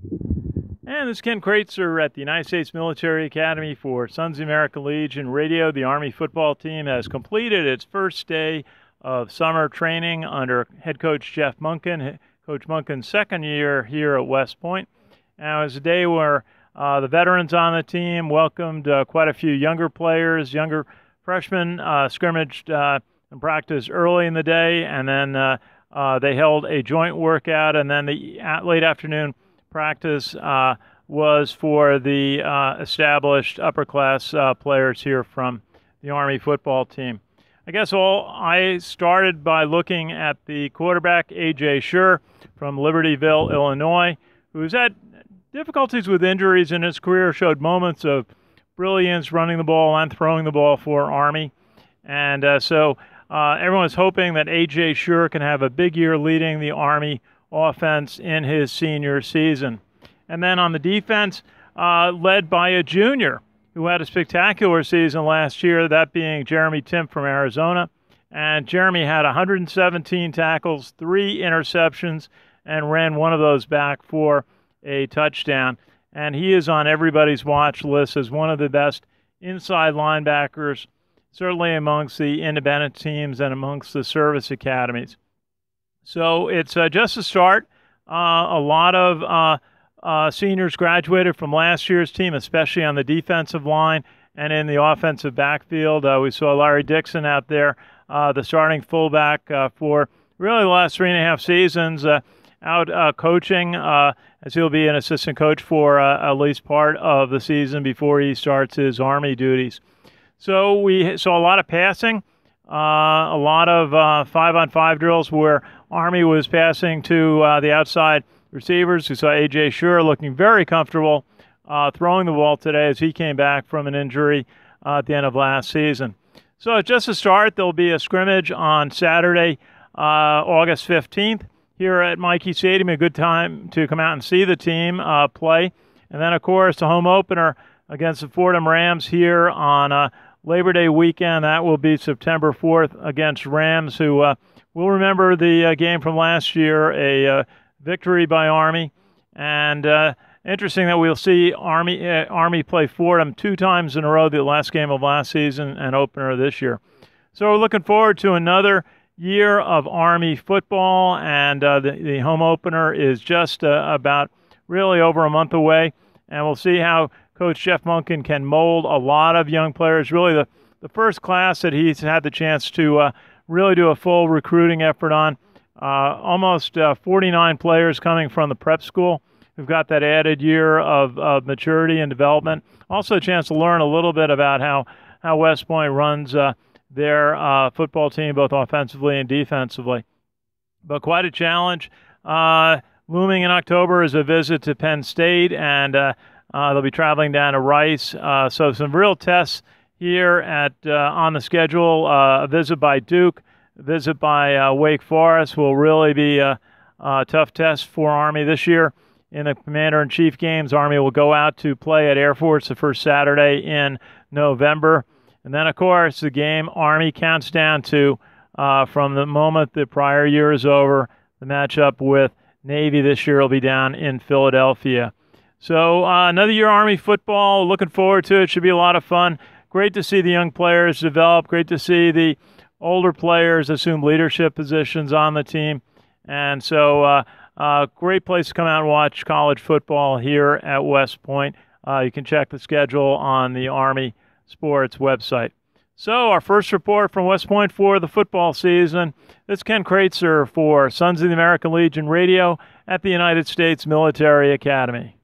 And this is Ken Kraetzer at the United States Military Academy for Sons of the American Legion Radio. The Army football team has completed its first day of summer training under head coach Jeff Monken, Coach Monken's second year here at West Point. Now, it was a day where the veterans on the team welcomed quite a few younger players, younger freshmen, scrimmaged and practiced early in the day, and then they held a joint workout, and then the late afternoon practice was for the established upper-class players here from the Army football team. I guess I started by looking at the quarterback, A.J. Schur from Libertyville, Illinois, who's had difficulties with injuries in his career, showed moments of brilliance running the ball and throwing the ball for Army. And so everyone's hoping that A.J. Schur can have a big year leading the Army offense in his senior season. And then on the defense, led by a junior who had a spectacular season last year, that being Jeremy Timp from Arizona. And Jeremy had 117 tackles, 3 interceptions, and ran one of those back for a touchdown. And he is on everybody's watch list as one of the best inside linebackers, certainly amongst the independent teams and amongst the service academies. So it's just a start. A lot of seniors graduated from last year's team, especially on the defensive line and in the offensive backfield. We saw Larry Dixon out there, the starting fullback for really the last 3.5 seasons, out coaching, as he'll be an assistant coach for at least part of the season before he starts his Army duties. So we saw a lot of passing, a lot of 5-on-5 drills where Army was passing to the outside receivers. We saw A.J. Schur looking very comfortable throwing the ball today as he came back from an injury at the end of last season. So just to start, there'll be a scrimmage on Saturday, August 15th here at Michie Stadium, a good time to come out and see the team play. And then, of course, the home opener against the Fordham Rams here on Labor Day weekend. That will be September 4th against Rams, who will remember the game from last year, a victory by Army. And interesting that we'll see Army play Fordham 2 times in a row, the last game of last season and opener this year. So we're looking forward to another year of Army football, and the home opener is just about really over a month away. And we'll see how Coach Jeff Monken can mold a lot of young players, really the first class that he's had the chance to really do a full recruiting effort on. Almost 49 players coming from the prep school who've got that added year of maturity and development. Also a chance to learn a little bit about how West Point runs their football team, both offensively and defensively. But quite a challenge. Looming in October is a visit to Penn State, and they'll be traveling down to Rice. So some real tests here on the schedule. A visit by Duke, a visit by Wake Forest will really be a tough test for Army this year. In the Commander-in-Chief games, Army will go out to play at Air Force the first Saturday in November. And then, of course, the game Army counts down to from the moment the prior year is over. The matchup with Navy this year will be down in Philadelphia. So another year Army football. Looking forward to it. Should be a lot of fun. Great to see the young players develop. Great to see the older players assume leadership positions on the team. And so great place to come out and watch college football here at West Point. You can check the schedule on the Army Sports website. So our first report from West Point for the football season. This is Ken Kraetzer for Sons of the American Legion Radio at the United States Military Academy.